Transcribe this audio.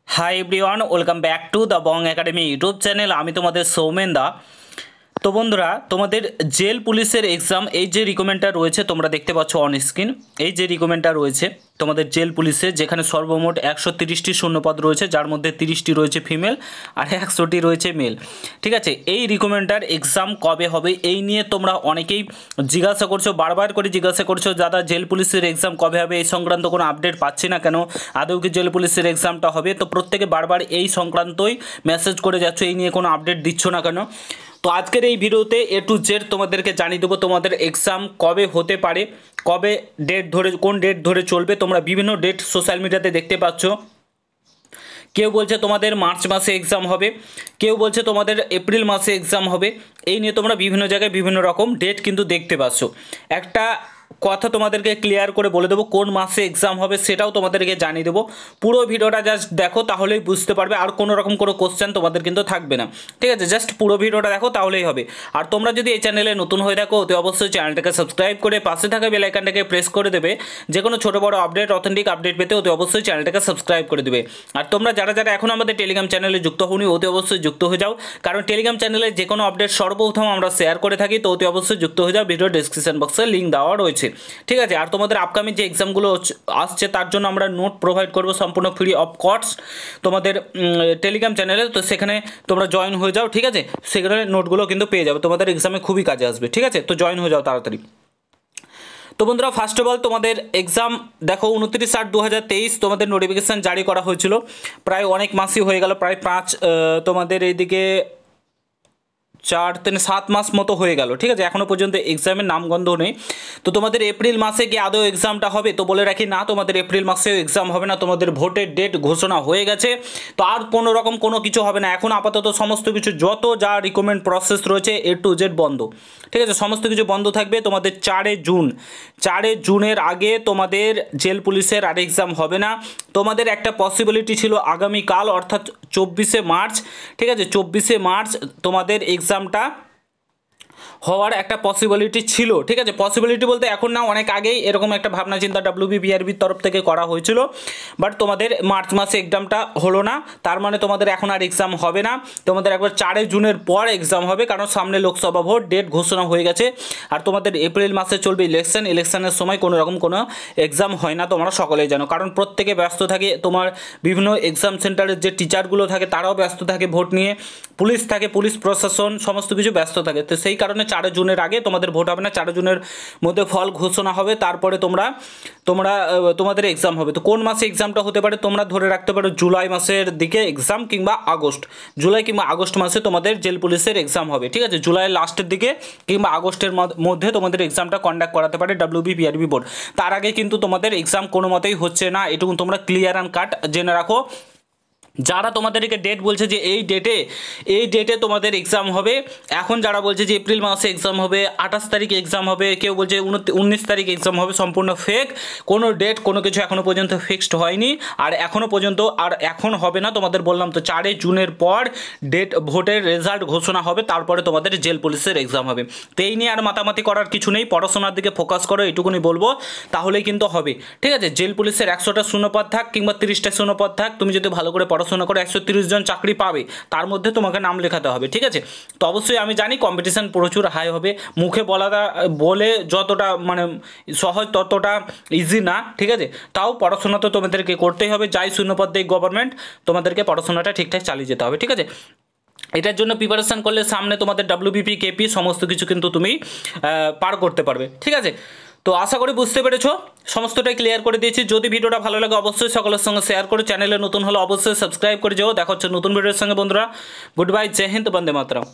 Hi everyone, welcome back to the Bong academy YouTube channel. আমি তোমাদের সৌমেন দা। তো বন্ধুরা, তোমাদের জেল পুলিশের এক্সাম এই যে রিকমেন্ডটা রয়েছে তোমরা দেখতে পাচ্ছ অন স্ক্রিন। এই যে রিকমেন্ডটা রয়েছে তোমাদের জেল পুলিশের, যেখানে সর্বমোট 130টি শূন্যপদ রয়েছে, যার মধ্যে 30টি রয়েছে ফিমেল আর 100টি রয়েছে মেল। ঠিক আছে, এই রিকমেন্ডার এক্সাম কবে হবে এই নিয়ে তোমরা অনেকেই জিজ্ঞাসা করছো, বারবার করে জিজ্ঞাসা করছো দাদা জেল পুলিশের এক্সাম কবে হবে, এই সংক্রান্ত কোনো আপডেট পাচ্ছি না কেন, আদৌ কি জেল পুলিশের এক্সামটা হবে? তো প্রত্যেকে বারবার এই সংক্রান্তই মেসেজ করে যাচ্ছ, এই নিয়ে কোনো আপডেট দিচ্ছ না কেন। তো আজকের এই ভিডিওতে এ টু জেড তোমাদেরকে জানিয়ে দেবো তোমাদের এক্সাম কবে হতে পারে, কবে ডেট ধরে, কোন ডেট ধরে চলবে। তোমরা বিভিন্ন ডেট সোশ্যাল মিডিয়াতে দেখতে পাচ্ছ। কেউ বলছে তোমাদের মার্চ মাসে এক্সাম হবে, কেউ বলছে তোমাদের এপ্রিল মাসে এক্সাম হবে। এই নিয়ে তোমরা বিভিন্ন জায়গায় বিভিন্ন রকম ডেট কিন্তু দেখতে পাচ্ছ। একটা কথা তোমাদেরকে ক্লিয়ার করে বলে দেবো, কোন মাসে এক্সাম হবে সেটাও তোমাদেরকে জানিয়ে দেবো। পুরো ভিডিওটা জাস্ট দেখো, তাহলেই বুঝতে পারবে। আর কোনো রকম কোনো কোশ্চেন তোমাদের কিন্তু থাকবে না। ঠিক আছে, জাস্ট পুরো ভিডিওটা দেখো তাহলেই হবে। আর তোমরা যদি এই চ্যানেলে নতুন হয়ে থাকো তো অবশ্যই চ্যানেলটাকে সাবস্ক্রাইব করে পাশে থাকা বেল আইকনটাকে প্রেস করে দেবে। যে কোনো ছোটো বড়ো আপডেট, অথেন্টিক আপডেট পেতে অতি অবশ্যই চ্যানেলটাকে সাবস্ক্রাইব করে দেবে। আর তোমরা যারা যারা এখন আমাদের টেলিগ্রাম চ্যানেলে যুক্ত হওনি অতি অবশ্যই যুক্ত হয়ে যাও, কারণ টেলিগ্রাম চ্যানেলে যে কোনো আপডেট সর্বপ্রথম আমরা শেয়ার করে থাকি। তো অতি অবশ্যই যুক্ত হয়ে যাও, ভিডিও ডিসক্রিপশন বক্সে লিঙ্ক দেওয়া রয়েছে। ঠিক আছে, আর তোমাদের আপকামিং যে এক্সামগুলো আসছে তার জন্য আমরা নোট প্রোভাইড করবো সম্পূর্ণ ফ্রি অফ কস্ট তোমাদের টেলিগ্রাম চ্যানেলে। তো সেখানে তোমরা জয়েন হয়ে যাও। ঠিক আছে, সেখানে নোটগুলো কিন্তু পেয়ে যাবে, তোমাদের এক্সামে খুবই কাজে আসবে। ঠিক আছে, তো জয়েন হয়ে যাও তাড়াতাড়ি। তো বন্ধুরা, ফার্স্ট অফ অল তোমাদের এক্সাম দেখো 29/8/2023 তোমাদের নোটিফিকেশান জারি করা হয়েছিল। প্রায় অনেক মাসই হয়ে গেল, প্রায় তোমাদের এইদিকে 4-7 মাস মতো হয়ে গেল। ঠিক আছে, এখনও পর্যন্ত এক্সামের নামগন্ধ নেই। তো তোমাদের এপ্রিল মাসে কি আদৌ এক্সামটা হবে? তো বলে রাখি, না, তোমাদের এপ্রিল মাসেও এক্সাম হবে না। তোমাদের ভোটের ডেট ঘোষণা হয়ে গেছে। তো আর কোনো রকম কোনো কিছু হবে না এখন আপাতত। সমস্ত কিছু যত যা রিকমেন্ড প্রসেস রয়েছে এ টু জেড বন্ধ। ঠিক আছে, সমস্ত কিছু বন্ধ থাকবে। তোমাদের 4 জুনের আগে তোমাদের জেল পুলিশের আর এক্সাম হবে না। তোমাদের একটা পসিবিলিটি ছিল আগামীকাল অর্থাৎ 24শে মার্চ। ঠিক আছে, 24শে মার্চ তোমাদের এক্সামটা হওয়ার একটা পসিবিলিটি ছিল। ঠিক আছে, পসিবিলিটি বলতে এখন না, অনেক আগেই এরকম একটা ভাবনা চিন্তা WBPRBর তরফ থেকে করা হয়েছিল। বাট তোমাদের মার্চ মাসে এক্সামটা হলো না, তার মানে তোমাদের এখন আর এক্সাম হবে না। তোমাদের একবার 4 জুনের পর এক্সাম হবে, কারণ সামনে লোকসভা ভোট, ডেট ঘোষণা হয়ে গেছে। আর তোমাদের এপ্রিল মাসে চলবে ইলেকশনের সময় কোনো রকম কোনো এক্সাম হয় না, তোমরা সকলেই জানো। কারণ প্রত্যেকে ব্যস্ত থাকে, তোমার বিভিন্ন এক্সাম সেন্টারের যে টিচারগুলো থাকে তারাও ব্যস্ত থাকে ভোট নিয়ে, পুলিশ থাকে, পুলিশ প্রশাসন সমস্ত কিছু ব্যস্ত থাকে। তো সেই কারণে 4 জুনের আগে তোমাদের ভোট হবে না। 4 জুনের মধ্যে ফল ঘোষণা হবে, তারপরে তোমাদের এক্সাম হবে। তো কোন মাসে এক্সামটা হতে পারে তোমরা ধরে রাখতে পারো জুলাই মাসের দিকে এক্সাম, কিংবা জুলাই কিংবা আগস্ট মাসে তোমাদের জেল পুলিশের এক্সাম হবে। ঠিক আছে, জুলাইয়ের লাস্টের দিকে কিংবা আগস্টের মধ্যে তোমাদের এক্সামটা কন্ডাক্ট করাতে পারে WBPRB বোর্ড। তার আগে কিন্তু তোমাদের এক্সাম কোনো মতেই হচ্ছে না, এটুকু তোমরা ক্লিয়ার অ্যান্ড কাট জেনে রাখো। যারা তোমাদেরকে ডেট বলছে যে এই ডেটে তোমাদের এক্সাম হবে, এখন যারা বলছে যে এপ্রিল মাসে এক্সাম হবে, 28 তারিখে এক্সাম হবে, কেউ বলছে 19 তারিখে এক্সাম হবে, সম্পূর্ণ ফেক। কোনো ডেট কোনো কিছু এখনও পর্যন্ত ফিক্সড হয়নি, আর এখনও পর্যন্ত আর এখন হবে না। তোমাদের বললাম তো 4 জুনের পর ভোটের রেজাল্ট ঘোষণা হবে, তারপরে তোমাদের জেল পুলিশের এক্সাম হবে। তো এই নিয়ে আর মাতামাতি করার কিছু নেই, পড়াশোনার দিকে ফোকাস করো, এটুকুনি বলবো, তাহলেই কিন্তু হবে। ঠিক আছে, জেল পুলিশের 100টা শূন্যপদ থাক কিংবা 30টা শূন্যপদ থাক, তুমি যদি ভালো করে পড়াশোনা করে 130 জন চাকরি পাবে, তার মধ্যে তোমাকে নাম লেখাতে হবে। ঠিক আছে, তো অবশ্যই আমি জানি কম্পিটিশন প্রচুর হাই হবে, মুখে বলে যতটা মানে সহজ ততটা ইজি না। ঠিক আছে, তাও পড়াশোনা তো তোমাদেরকে করতেই হবে, যাই শূন্যপদ দেয় গভর্নমেন্ট, তোমাদেরকে পড়াশোনাটা ঠিকঠাক চালিয়ে যেতে হবে। ঠিক আছে, এটার জন্য প্রিপারেশান করলে সামনে তোমাদের WBP KP সমস্ত কিছু কিন্তু তুমি পার করতে পারবে। ঠিক আছে, তো আশা করি বুঝতে পেরেছো, সমস্তটাই ক্লিয়ার করে দিয়েছি। যদি ভিডিওটা ভালো লাগে অবশ্যই সকলের সঙ্গে শেয়ার করে, চ্যানেলে নতুন হলে অবশ্যই সাবস্ক্রাইব করে যাও। দেখা হচ্ছে নতুন ভিডিওর সঙ্গে বন্ধুরা। গুড বাই, জয় হিন্দ, বন্দে মাতরম।